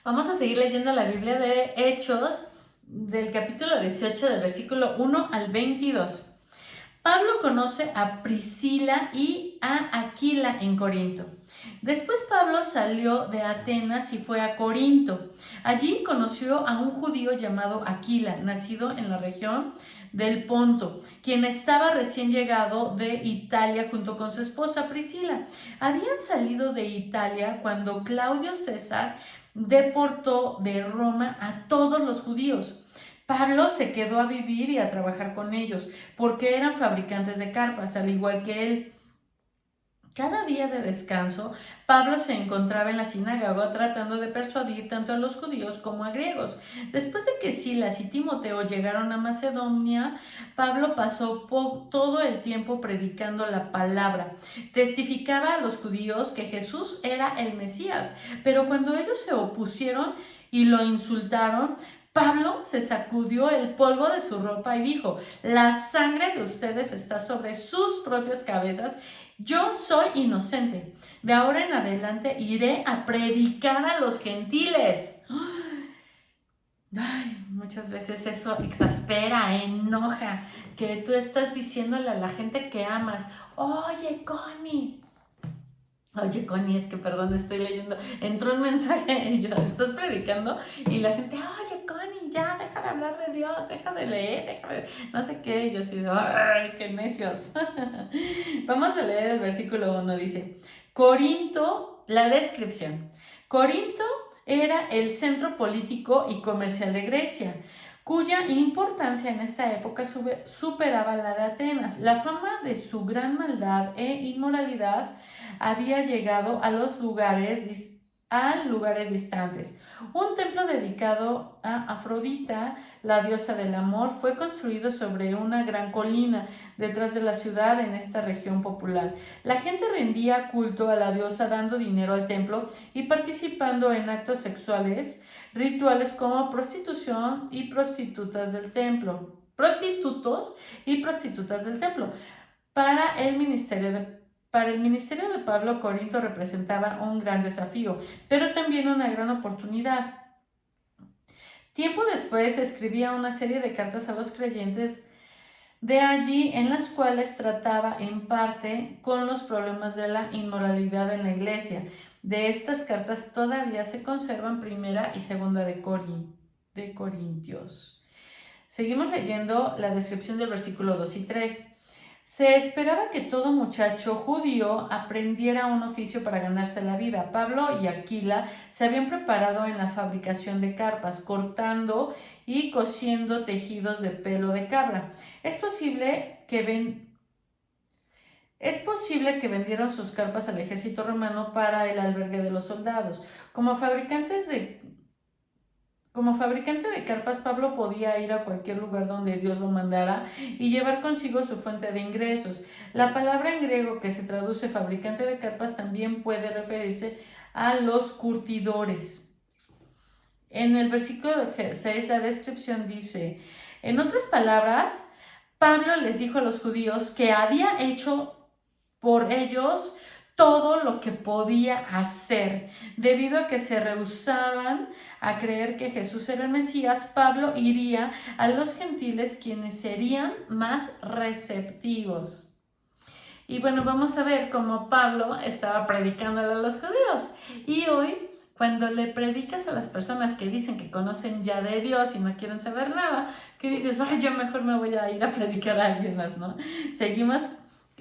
Vamos a seguir leyendo la Biblia de Hechos, del capítulo 18, del versículo 1 al 22. Pablo conoce a Priscila y a Aquila en Corinto. Después Pablo salió de Atenas y fue a Corinto. Allí conoció a un judío llamado Aquila, nacido en la región del Ponto, quien estaba recién llegado de Italia junto con su esposa Priscila. Habían salido de Italia cuando Claudio César deportó de Roma a todos los judíos. Pablo se quedó a vivir y a trabajar con ellos, porque eran fabricantes de carpas, al igual que él. Cada día de descanso, Pablo se encontraba en la sinagoga tratando de persuadir tanto a los judíos como a griegos. Después de que Silas y Timoteo llegaron a Macedonia, Pablo pasó todo el tiempo predicando la palabra. Testificaba a los judíos que Jesús era el Mesías, pero cuando ellos se opusieron y lo insultaron, Pablo se sacudió el polvo de su ropa y dijo: la sangre de ustedes está sobre sus propias cabezas. Yo soy inocente. De ahora en adelante iré a predicar a los gentiles. Ay, muchas veces eso exaspera, enoja, que tú estás diciéndole a la gente que amas: oye, Connie. Oye, Connie, es que perdón, estoy leyendo. Entró un mensaje y yo, estás predicando y la gente: oye, Connie, ya, deja de hablar de Dios, deja de leer, deja de no sé qué. Y yo soy de, ay, qué necios. Vamos a leer el versículo 1, dice: Corinto, la descripción. Corinto era el centro político y comercial de Grecia, cuya importancia en esta época superaba la de Atenas. La fama de su gran maldad e inmoralidad había llegado a lugares distantes. Un templo dedicado a Afrodita, la diosa del amor, fue construido sobre una gran colina detrás de la ciudad en esta región popular. La gente rendía culto a la diosa dando dinero al templo y participando en actos sexuales, rituales como prostitución y prostitutas del templo. Prostitutos y prostitutas del templo. Para el ministerio de Pablo, Corinto representaba un gran desafío, pero también una gran oportunidad. Tiempo después escribía una serie de cartas a los creyentes de allí, en las cuales trataba en parte con los problemas de la inmoralidad en la iglesia. De estas cartas todavía se conservan primera y segunda de Corintios. Seguimos leyendo la descripción del versículo 2 y 3. Se esperaba que todo muchacho judío aprendiera un oficio para ganarse la vida. Pablo y Aquila se habían preparado en la fabricación de carpas, cortando y cosiendo tejidos de pelo de cabra. Es posible que vendieron sus carpas al ejército romano para el albergue de los soldados. Como fabricante de carpas, Pablo podía ir a cualquier lugar donde Dios lo mandara y llevar consigo su fuente de ingresos. La palabra en griego que se traduce fabricante de carpas también puede referirse a los curtidores. En el versículo 6 la descripción dice: en otras palabras, Pablo les dijo a los judíos que había hecho por ellos todo lo que podía hacer. Debido a que se rehusaban a creer que Jesús era el Mesías, Pablo iría a los gentiles, quienes serían más receptivos. Y bueno, vamos a ver cómo Pablo estaba predicándole a los judíos. Y hoy, cuando le predicas a las personas que dicen que conocen ya de Dios y no quieren saber nada, que dices: ay, yo mejor me voy a ir a predicar a alguien más, ¿no? Seguimos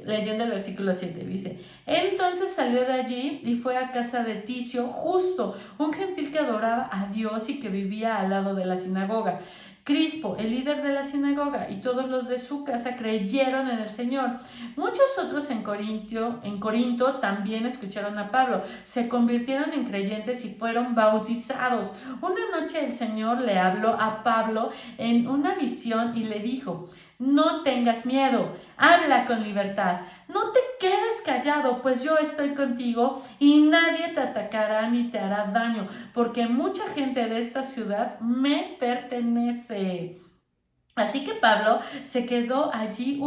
leyendo el versículo 7, dice: entonces salió de allí y fue a casa de Ticio Justo, un gentil que adoraba a Dios y que vivía al lado de la sinagoga. Crispo, el líder de la sinagoga, y todos los de su casa creyeron en el Señor. Muchos otros en Corinto también escucharon a Pablo, se convirtieron en creyentes y fueron bautizados. Una noche el Señor le habló a Pablo en una visión y le dijo: no tengas miedo, habla con libertad, no te quedes callado, pues yo estoy contigo y nadie te atacará ni te hará daño, porque mucha gente de esta ciudad me pertenece. Así que Pablo se quedó allí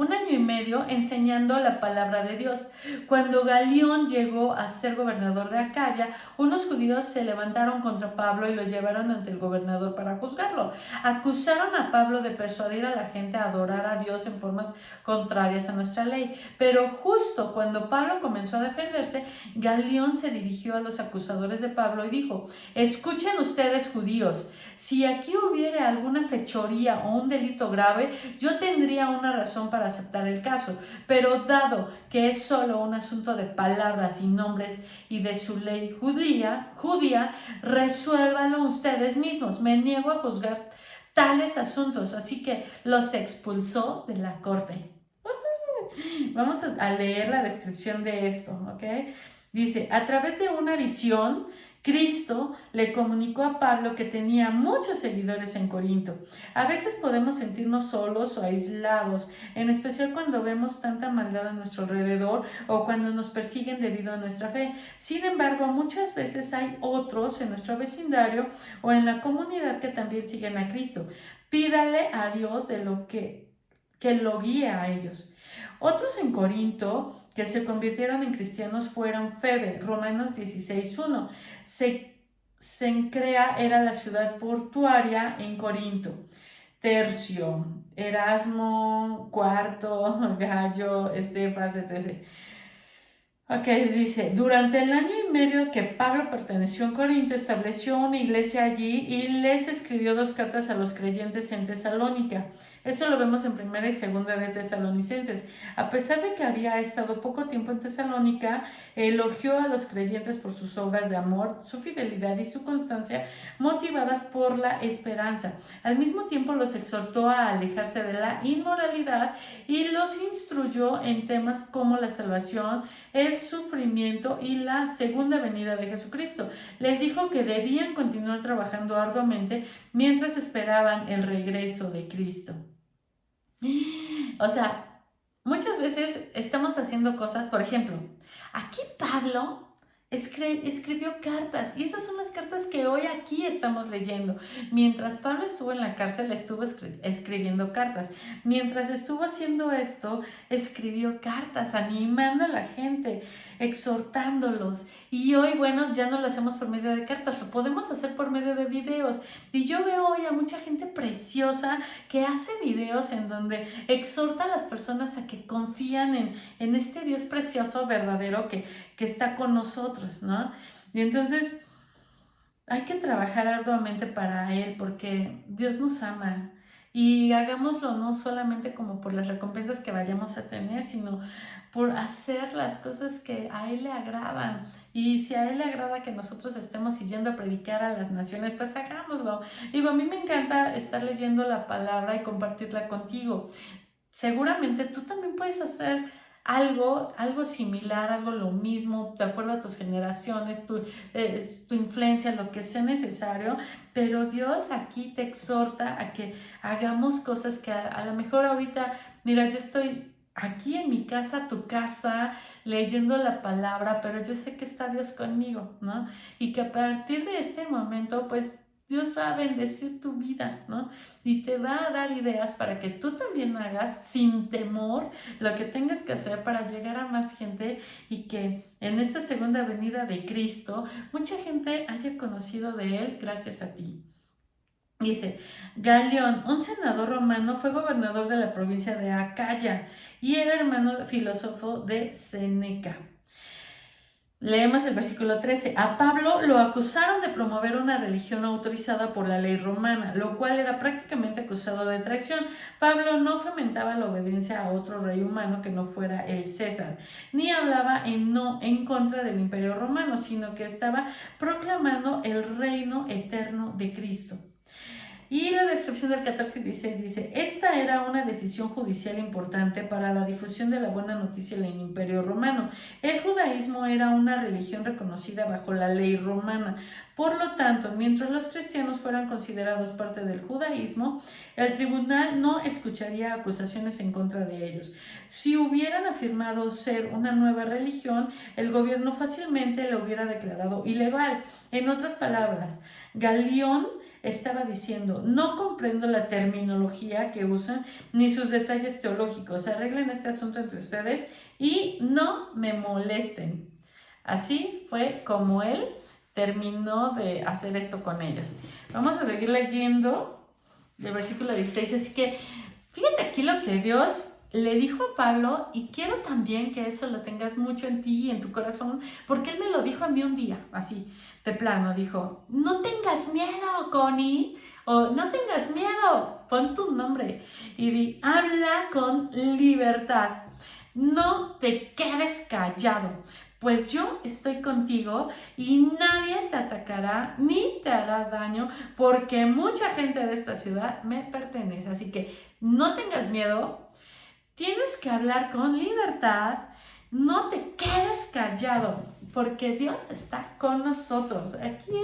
un año y medio enseñando la palabra de Dios. Cuando Galión llegó a ser gobernador de Acaya, unos judíos se levantaron contra Pablo y lo llevaron ante el gobernador para juzgarlo. Acusaron a Pablo de persuadir a la gente a adorar a Dios en formas contrarias a nuestra ley. Pero justo cuando Pablo comenzó a defenderse, Galión se dirigió a los acusadores de Pablo y dijo: escuchen ustedes, judíos, si aquí hubiera alguna fechoría o un delito grave, yo tendría una razón para aceptar el caso, pero dado que es solo un asunto de palabras y nombres y de su ley judía, resuélvanlo ustedes mismos. Me niego a juzgar tales asuntos, así que los expulsó de la corte. Vamos a leer la descripción de esto, ¿ok? Dice: a través de una visión, Cristo le comunicó a Pablo que tenía muchos seguidores en Corinto. A veces podemos sentirnos solos o aislados, en especial cuando vemos tanta maldad a nuestro alrededor o cuando nos persiguen debido a nuestra fe. Sin embargo, muchas veces hay otros en nuestro vecindario o en la comunidad que también siguen a Cristo. Pídale a Dios de lo que lo guíe a ellos. Otros en Corinto que se convirtieron en cristianos fueron Febe, Romanos 16:1. Cencrea era la ciudad portuaria en Corinto. Tercio, Erasmo, Cuarto, Gallo, Estefas, etc. Ok, dice: durante el año y medio que Pablo perteneció en Corinto, estableció una iglesia allí y les escribió 2 cartas a los creyentes en Tesalónica. Eso lo vemos en 1 y 2 de Tesalonicenses. A pesar de que había estado poco tiempo en Tesalónica, elogió a los creyentes por sus obras de amor, su fidelidad y su constancia, motivadas por la esperanza. Al mismo tiempo los exhortó a alejarse de la inmoralidad y los instruyó en temas como la salvación, el sufrimiento y la segunda venida de Jesucristo. Les dijo que debían continuar trabajando arduamente mientras esperaban el regreso de Cristo. O sea, muchas veces estamos haciendo cosas, por ejemplo, aquí Pablo escribió cartas y esas son las cartas que hoy aquí estamos leyendo. Mientras Pablo estuvo en la cárcel, estuvo escribiendo cartas. Mientras estuvo haciendo esto, escribió cartas, animando a la gente, exhortándolos. Y hoy, bueno, ya no lo hacemos por medio de cartas, lo podemos hacer por medio de videos. Y yo veo hoy a mucha gente preciosa que hace videos en donde exhorta a las personas a que confían en este Dios precioso, verdadero, que está con nosotros, ¿no? Y entonces hay que trabajar arduamente para Él porque Dios nos ama. Y hagámoslo no solamente como por las recompensas que vayamos a tener, sino por hacer las cosas que a Él le agradan. Y si a Él le agrada que nosotros estemos yendo a predicar a las naciones, pues hagámoslo. Digo, a mí me encanta estar leyendo la palabra y compartirla contigo. Seguramente tú también puedes hacer algo similar, algo lo mismo, de acuerdo a tus generaciones, tu influencia, lo que sea necesario, pero Dios aquí te exhorta a que hagamos cosas que a lo mejor ahorita, mira, yo estoy aquí en mi casa, tu casa, leyendo la palabra, pero yo sé que está Dios conmigo, ¿no? Y que a partir de este momento, pues, Dios va a bendecir tu vida, ¿no? Y te va a dar ideas para que tú también hagas sin temor lo que tengas que hacer para llegar a más gente y que en esta segunda venida de Cristo mucha gente haya conocido de Él gracias a ti. Dice: Galión, un senador romano, fue gobernador de la provincia de Acaya y era hermano filósofo de Séneca. Leemos el versículo 13. A Pablo lo acusaron de promover una religión autorizada por la ley romana, lo cual era prácticamente acusado de traición. Pablo no fomentaba la obediencia a otro rey humano que no fuera el César, ni hablaba en contra del imperio romano, sino que estaba proclamando el reino eterno de Cristo. Y la descripción del 14 y 16 dice: esta era una decisión judicial importante para la difusión de la buena noticia en el Imperio Romano. El judaísmo era una religión reconocida bajo la ley romana. Por lo tanto, mientras los cristianos fueran considerados parte del judaísmo, el tribunal no escucharía acusaciones en contra de ellos. Si hubieran afirmado ser una nueva religión, el gobierno fácilmente lo hubiera declarado ilegal. En otras palabras, Galión estaba diciendo: no comprendo la terminología que usan ni sus detalles teológicos. Arreglen este asunto entre ustedes y no me molesten. Así fue como él terminó de hacer esto con ellos. Vamos a seguir leyendo del versículo 16. Así que fíjate aquí lo que Dios le dijo a Pablo, y quiero también que eso lo tengas mucho en ti y en tu corazón, porque él me lo dijo a mí un día, así, de plano, dijo: no tengas miedo, Connie, o no tengas miedo, pon tu nombre y di: habla con libertad, no te quedes callado, pues yo estoy contigo y nadie te atacará ni te hará daño, porque mucha gente de esta ciudad me pertenece. Así que no tengas miedo, tienes que hablar con libertad, no te quedes callado, porque Dios está con nosotros. Aquí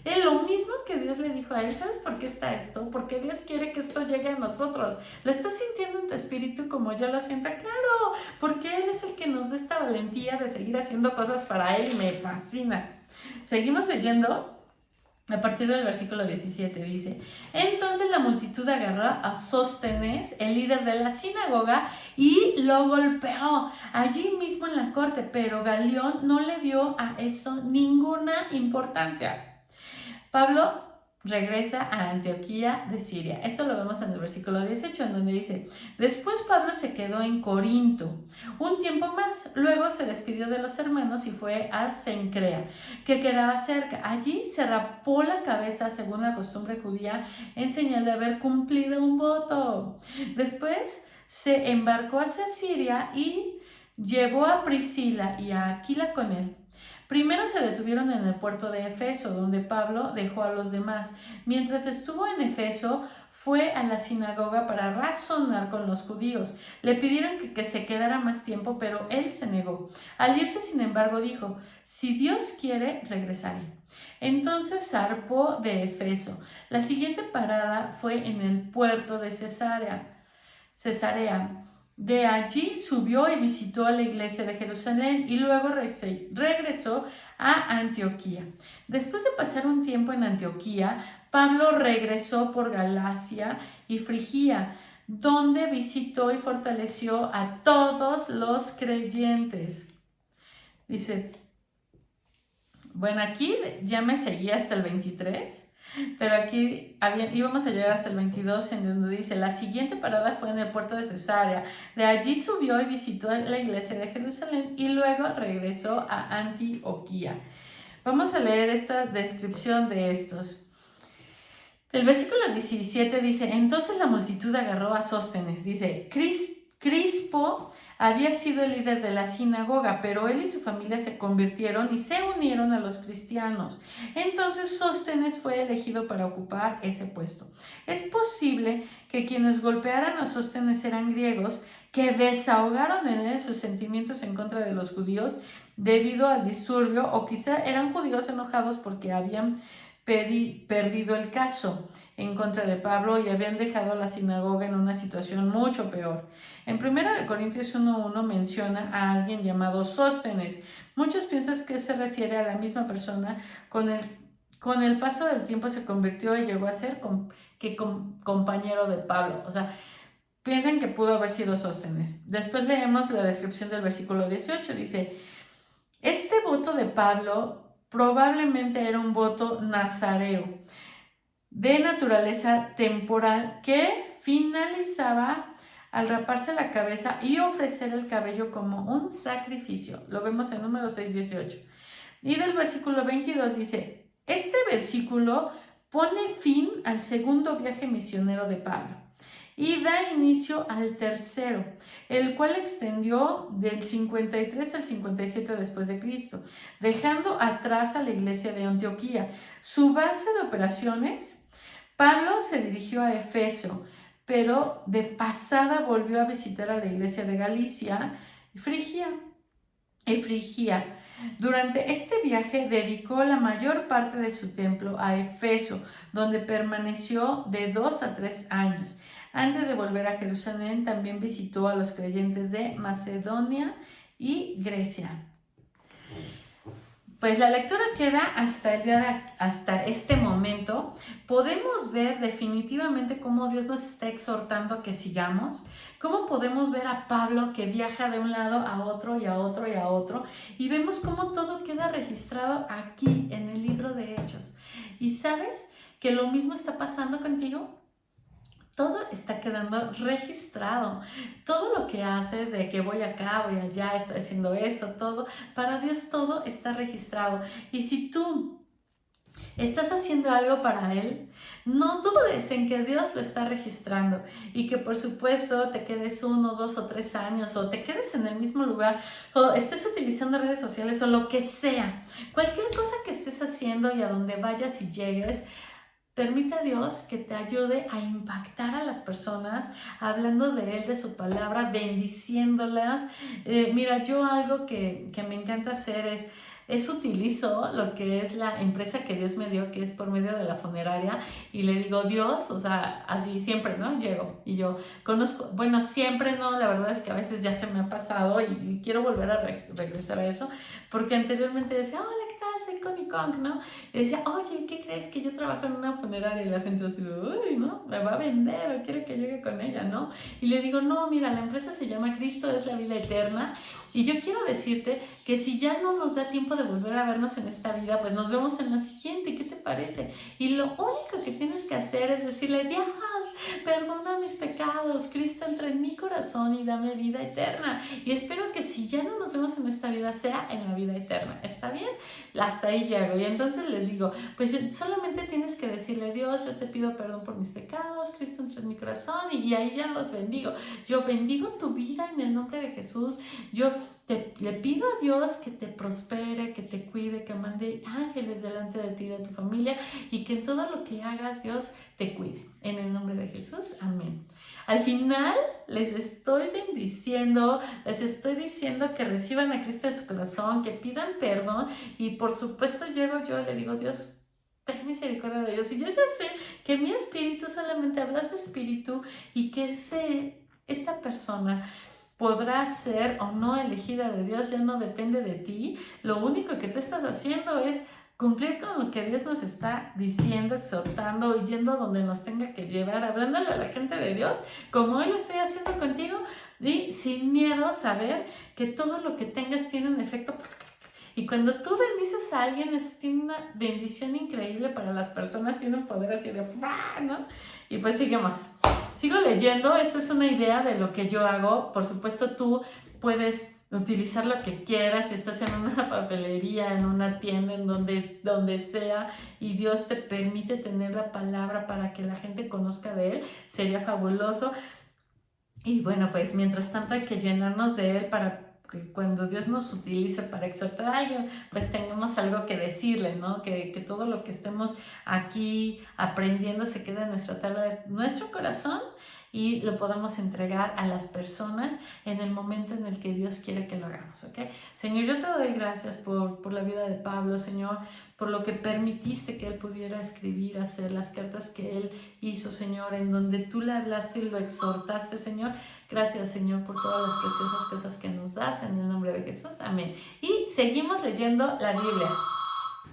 él lo mismo que Dios le dijo a él. ¿Sabes por qué está esto? Porque Dios quiere que esto llegue a nosotros. ¿Lo estás sintiendo en tu espíritu como yo lo siento? Claro, porque Él es el que nos da esta valentía de seguir haciendo cosas para Él y me fascina. Seguimos leyendo. A partir del versículo 17 dice: entonces la multitud agarró a Sóstenes, el líder de la sinagoga, y lo golpeó allí mismo en la corte, pero Galión no le dio a eso ninguna importancia. Pablo regresa a Antioquía de Siria. Esto lo vemos en el versículo 18, en donde dice: después Pablo se quedó en Corinto un tiempo más, luego se despidió de los hermanos y fue a Cencrea, que quedaba cerca. Allí se rapó la cabeza según la costumbre judía, en señal de haber cumplido un voto. Después se embarcó hacia Siria y llevó a Priscila y a Aquila con él. Primero se detuvieron en el puerto de Efeso, donde Pablo dejó a los demás. Mientras estuvo en Efeso, fue a la sinagoga para razonar con los judíos. Le pidieron que se quedara más tiempo, pero él se negó. Al irse, sin embargo, dijo: si Dios quiere, regresaré. Entonces zarpó de Efeso. La siguiente parada fue en el puerto de Cesarea. De allí subió y visitó a la iglesia de Jerusalén y luego regresó a Antioquía. Después de pasar un tiempo en Antioquía, Pablo regresó por Galacia y Frigia, donde visitó y fortaleció a todos los creyentes. Dice, bueno, aquí ya me seguía hasta el 23. Pero aquí íbamos a llegar hasta el 22, en donde dice: la siguiente parada fue en el puerto de Cesarea. De allí subió y visitó la iglesia de Jerusalén y luego regresó a Antioquía. Vamos a leer esta descripción de estos. El versículo 17 dice: entonces la multitud agarró a Sóstenes. Dice: Crispo había sido el líder de la sinagoga, pero él y su familia se convirtieron y se unieron a los cristianos. Entonces Sóstenes fue elegido para ocupar ese puesto. Es posible que quienes golpearan a Sóstenes eran griegos que desahogaron en él sus sentimientos en contra de los judíos debido al disturbio, o quizá eran judíos enojados porque habían perdido el caso en contra de Pablo y habían dejado a la sinagoga en una situación mucho peor. En 1 Corintios 1:1 menciona a alguien llamado Sóstenes. Muchos piensan que se refiere a la misma persona. Con el paso del tiempo se convirtió y llegó a ser compañero de Pablo. O sea, piensan que pudo haber sido Sóstenes. Después leemos la descripción del versículo 18. Dice: este voto de Pablo probablemente era un voto nazareo de naturaleza temporal que finalizaba al raparse la cabeza y ofrecer el cabello como un sacrificio. Lo vemos en Números 6:18. Y del versículo 22 dice: este versículo pone fin al segundo viaje misionero de Pablo y da inicio al tercero, el cual extendió del 53 al 57 después de Cristo, dejando atrás a la iglesia de Antioquía. Su base de operaciones, Pablo se dirigió a Efeso, pero de pasada volvió a visitar a la iglesia de Galicia y Frigia. Durante este viaje dedicó la mayor parte de su templo a Efeso, donde permaneció de 2 a 3 años. Antes de volver a Jerusalén, también visitó a los creyentes de Macedonia y Grecia. Pues la lectura queda hasta este momento. Podemos ver definitivamente cómo Dios nos está exhortando a que sigamos, cómo podemos ver a Pablo que viaja de un lado a otro y a otro y a otro, y vemos cómo todo queda registrado aquí en el libro de Hechos. ¿Y sabes que lo mismo está pasando contigo? Todo está quedando registrado. Todo lo que haces, de que voy acá, voy allá, estoy haciendo esto, todo, para Dios todo está registrado. Y si tú estás haciendo algo para Él, no dudes en que Dios lo está registrando y que por supuesto te quedes 1, 2 o 3 años o te quedes en el mismo lugar o estés utilizando redes sociales o lo que sea. Cualquier cosa que estés haciendo y a donde vayas y llegues, permite a Dios que te ayude a impactar a las personas, hablando de Él, de su palabra, bendiciéndolas. Mira, yo algo que me encanta hacer utilizo lo que es la empresa que Dios me dio, que es por medio de la funeraria, y le digo, Dios, o sea, así siempre, ¿no? Llego y yo conozco, bueno, siempre no, la verdad es que a veces ya se me ha pasado y quiero volver a regresar a eso, porque anteriormente decía, hola, ¿qué tal? Soy Connie Kong, ¿no? Y decía, oye, ¿qué crees? Que yo trabajo en una funeraria, y la gente así, uy, ¿no? Me va a vender o quiere que llegue con ella, ¿no? Y le digo, no, mira, la empresa se llama Cristo es la vida eterna, y yo quiero decirte que si ya no nos da tiempo de volver a vernos en esta vida, pues nos vemos en la siguiente, ¿qué te parece? Y lo único que tienes que hacer es decirle, Dios, perdona mis pecados, Cristo entra en mi corazón y dame vida eterna. Y espero que si ya no nos vemos en esta vida, sea en la vida eterna, ¿está bien? Hasta ahí llego. Y entonces les digo, pues solamente tienes que decirle, Dios, yo te pido perdón por mis pecados, Cristo entra en mi corazón, y ahí ya los bendigo. Yo bendigo tu vida en el nombre de Jesús. Yo le pido a Dios que te prospere, que te cuide, que mande ángeles delante de ti y de tu familia, y que en todo lo que hagas Dios te cuide. En el nombre de Jesús, amén. Al final les estoy bendiciendo, les estoy diciendo que reciban a Cristo en su corazón, que pidan perdón, y por supuesto llego yo y le digo, Dios, ten misericordia de ellos. Y yo ya sé que mi espíritu solamente habla su espíritu, y que esta persona podrá ser o no elegida de Dios, ya no depende de ti. Lo único que tú estás haciendo es cumplir con lo que Dios nos está diciendo, exhortando y yendo a donde nos tenga que llevar, hablándole a la gente de Dios, como hoy lo estoy haciendo contigo, y sin miedo saber que todo lo que tengas tiene un efecto. Y cuando tú bendices a alguien, eso tiene una bendición increíble para las personas, tiene un poder así de ¡fua!, ¿no? Y pues seguimos. Sigo leyendo, esta es una idea de lo que yo hago. Por supuesto, tú puedes utilizar lo que quieras, si estás en una papelería, en una tienda, en donde sea, y Dios te permite tener la palabra para que la gente conozca de Él, sería fabuloso. Y bueno, pues mientras tanto hay que llenarnos de Él para que cuando Dios nos utilice para exhortar a alguien, pues tengamos algo que decirle, ¿no? Que todo lo que estemos aquí aprendiendo se quede en nuestra tabla de nuestro corazón, y lo podamos entregar a las personas en el momento en el que Dios quiere que lo hagamos, ¿ok? Señor, yo te doy gracias por la vida de Pablo, Señor, por lo que permitiste que él pudiera escribir, hacer las cartas que él hizo, Señor, en donde tú le hablaste y lo exhortaste, Señor. Gracias, Señor, por todas las preciosas cosas que nos das, en el nombre de Jesús. Amén. Y seguimos leyendo la Biblia.